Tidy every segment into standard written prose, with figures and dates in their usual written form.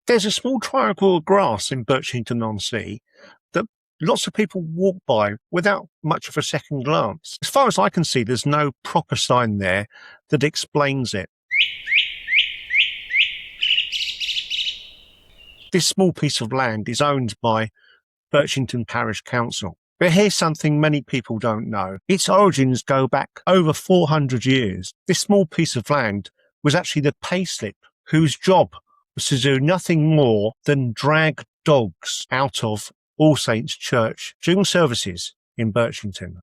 There's a small triangle of grass in Birchington-on-Sea that lots of people walk by without much of a second glance. As far as I can see, there's no proper sign there that explains it. This small piece of land is owned by Birchington Parish Council. But here's something many people don't know. Its origins go back over 400 years. This small piece of land was actually the payslip whose job was to do nothing more than drag dogs out of All Saints Church during services in Birchington.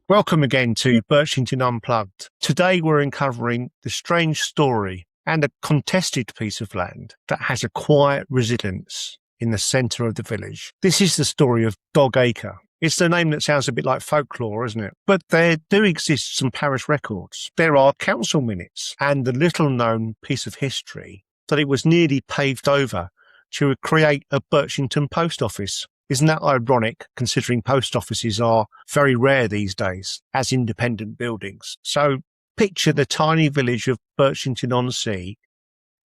Welcome again to Birchington Unplugged. Today we're uncovering the strange story and a contested piece of land that has a quiet residence in the centre of the village. This is the story of Dog Acre. It's the name that sounds a bit like folklore, isn't it? But there do exist some parish records. There are council minutes and the little-known piece of history that it was nearly paved over to create a Birchington post office. Isn't that ironic, considering post offices are very rare these days as independent buildings? So picture the tiny village of Birchington-on-Sea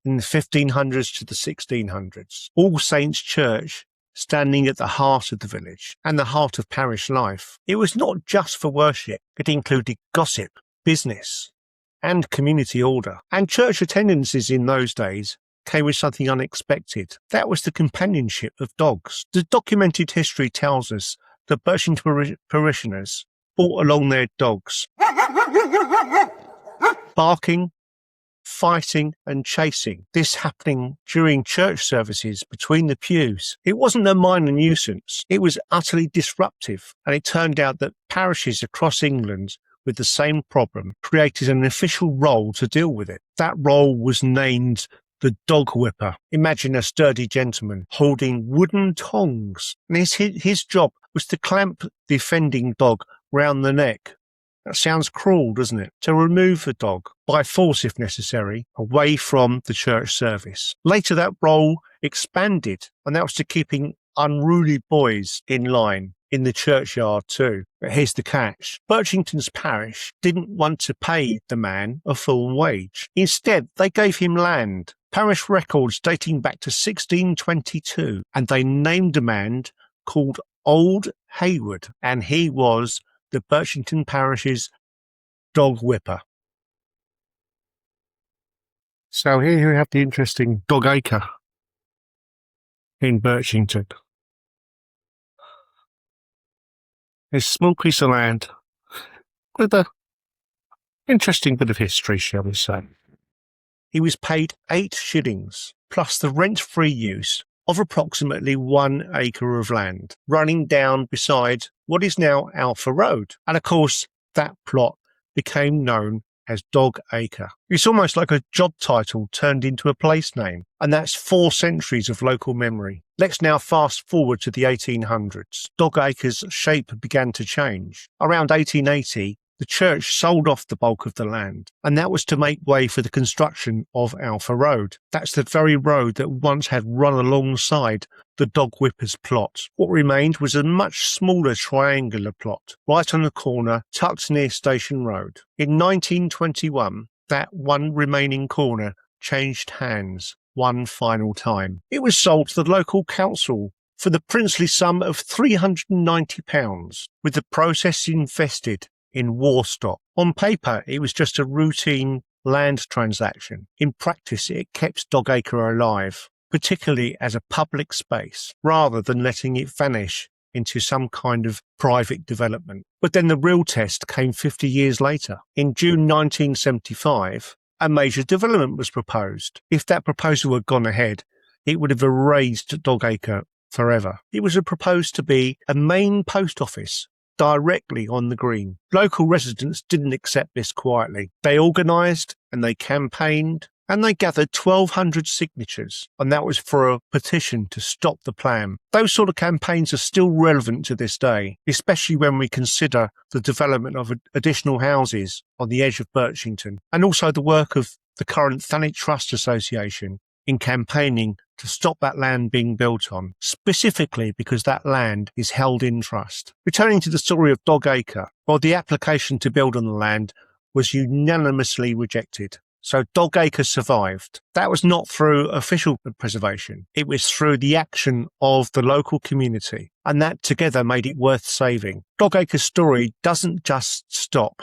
in the 1500s to the 1600s. All Saints Church standing at the heart of the village and the heart of parish life. It was not just for worship. It included gossip, business, and community order. And church attendances in those days came with something unexpected. That was the companionship of dogs. The documented history tells us that Birchington parishioners brought along their dogs, barking, fighting and chasing, this happening during church services between the pews. It wasn't a minor nuisance, it was utterly disruptive, and it turned out that parishes across England with the same problem created an official role to deal with it. That role was named the dog whipper. Imagine a sturdy gentleman holding wooden tongs, and his job was to clamp the offending dog round the neck. That sounds cruel, doesn't it? To remove the dog, by force if necessary, away from the church service. Later that role expanded, and that was to keeping unruly boys in line in the churchyard too. But here's the catch. Birchington's parish didn't want to pay the man a full wage. Instead, they gave him land. Parish records dating back to 1622, and they named a man called Old Hayward, and he was the Birchington Parish's dog whipper. So here you have the interesting Dog Acre in Birchington. It's a small piece of land with an interesting bit of history, shall we say. He was paid 8 shillings plus the rent-free use of approximately 1 acre of land running down beside what is now Alpha Road. And of course, that plot became known as Dog Acre. It's almost like a job title turned into a place name, and that's 4 centuries of local memory. Let's now fast forward to the 1800s. Dog Acre's shape began to change. Around 1880, the church sold off the bulk of the land, and that was to make way for the construction of Alpha Road. That's the very road that once had run alongside the dog whipper's plot. What remained was a much smaller triangular plot, right on the corner, tucked near Station Road. In 1921, that one remaining corner changed hands one final time. It was sold to the local council for the princely sum of £390, with the process invested in war stock. On paper, it was just a routine land transaction. In practice, it kept Dog Acre alive, particularly as a public space, rather than letting it vanish into some kind of private development. But then the real test came 50 years later. In June 1975, a major development was proposed. If that proposal had gone ahead, it would have erased Dog Acre forever. It was proposed to be a main post office directly on the green. Local residents didn't accept this quietly. They organised and they campaigned and they gathered 1,200 signatures, and that was for a petition to stop the plan. Those sort of campaigns are still relevant to this day, especially when we consider the development of additional houses on the edge of Birchington, and also the work of the current Thanet Trust Association in campaigning to stop that land being built on, specifically because that land is held in trust. Returning to the story of Dog Acre, well, the application to build on the land was unanimously rejected. So Dog Acre survived. That was not through official preservation. It was through the action of the local community, and that together made it worth saving. Dog Acre's story doesn't just stop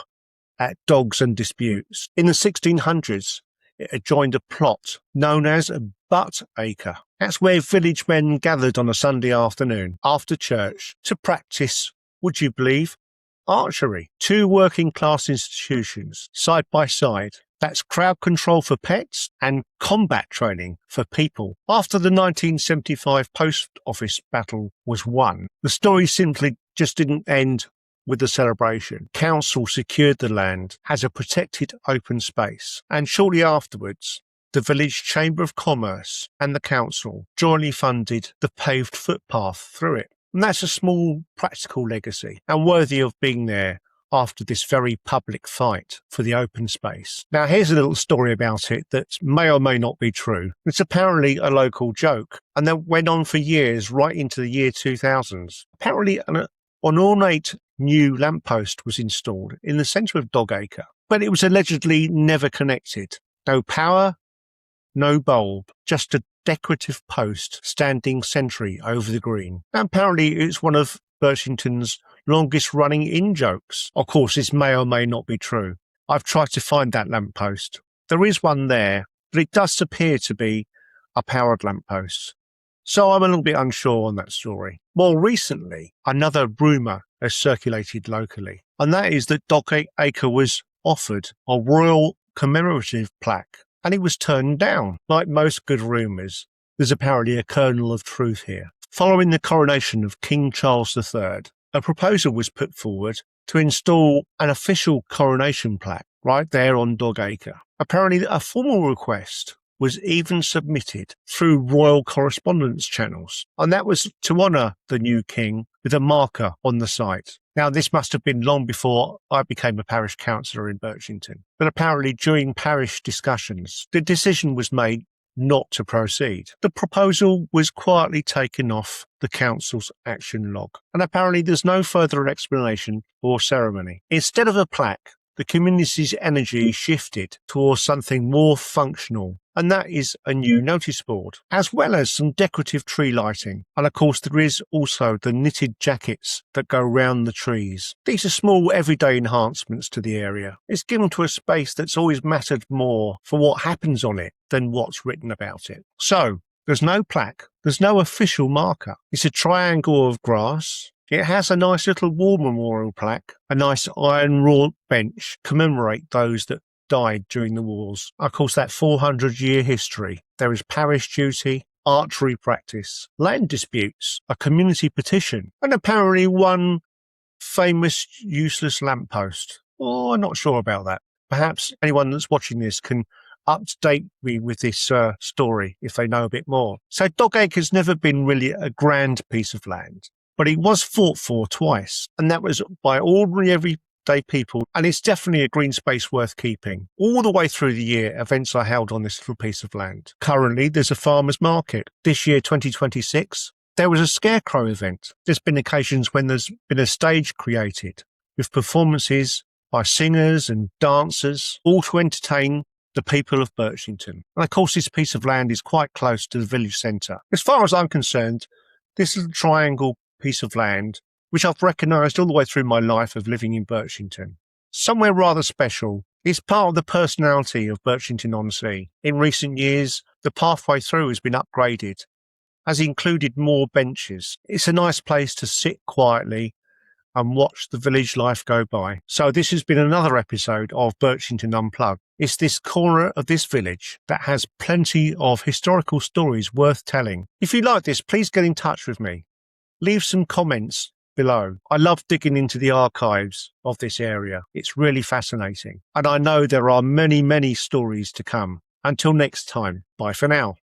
at dogs and disputes. In the 1600s, it had joined a plot known as Butt Acre. That's where village men gathered on a Sunday afternoon after church to practice, would you believe, archery. Two working class institutions side by side. That's crowd control for pets and combat training for people. After the 1975 post office battle was won, the story simply just didn't end with the celebration. Council secured the land as a protected open space, and shortly afterwards, the village Chamber of Commerce and the council jointly funded the paved footpath through it. And that's a small practical legacy and worthy of being there after this very public fight for the open space. Now, here's a little story about it that may or may not be true. It's apparently a local joke, and that went on for years, right into the year 2000s. Apparently, an ornate new lamppost was installed in the centre of Dog Acre, but it was allegedly never connected. No power, no bulb, just a decorative post standing sentry over the green. And apparently it's one of Birchington's longest running in-jokes. Of course, this may or may not be true. I've tried to find that lamppost. There is one there, but it does appear to be a powered lamppost. So I'm a little bit unsure on that story. More recently, another rumour has circulated locally, and that is that Dog Acre was offered a royal commemorative plaque, and it was turned down. Like most good rumours, there's apparently a kernel of truth here. Following the coronation of King Charles III, a proposal was put forward to install an official coronation plaque right there on Dog Acre. Apparently, a formal request was even submitted through royal correspondence channels, and that was to honour the new king with a marker on the site. Now, this must have been long before I became a parish councillor in Birchington, but apparently during parish discussions, the decision was made not to proceed. The proposal was quietly taken off the council's action log, and apparently there's no further explanation or ceremony. Instead of a plaque, the community's energy shifted towards something more functional, and that is a new notice board, as well as some decorative tree lighting. And of course, there is also the knitted jackets that go round the trees. These are small everyday enhancements to the area. It's given to a space that's always mattered more for what happens on it than what's written about it. So, there's no plaque, there's no official marker. It's a triangle of grass. It has a nice little war memorial plaque, a nice iron wrought bench to commemorate those that died during the wars. Of course, that 400-year history. There is parish duty, archery practice, land disputes, a community petition, and apparently one famous useless lamppost. Oh, I'm not sure about that. Perhaps anyone that's watching this can update me with this story if they know a bit more. So Dog Acre's never been really a grand piece of land, but it was fought for twice, and that was by ordinary everyday people, and it's definitely a green space worth keeping. All the way through the year, events are held on this little piece of land. Currently, there's a farmer's market. This year, 2026, there was a scarecrow event. There's been occasions when there's been a stage created with performances by singers and dancers, all to entertain the people of Birchington. And of course, this piece of land is quite close to the village centre. As far as I'm concerned, this little triangle piece of land, which I've recognised all the way through my life of living in Birchington, somewhere rather special, is part of the personality of Birchington-on-Sea. In recent years, the pathway through has been upgraded, has included more benches. It's a nice place to sit quietly and watch the village life go by. So this has been another episode of Birchington Unplugged. It's this corner of this village that has plenty of historical stories worth telling. If you like this, please get in touch with me. Leave some comments below. I love digging into the archives of this area. It's really fascinating. And I know there are many, many stories to come. Until next time, bye for now.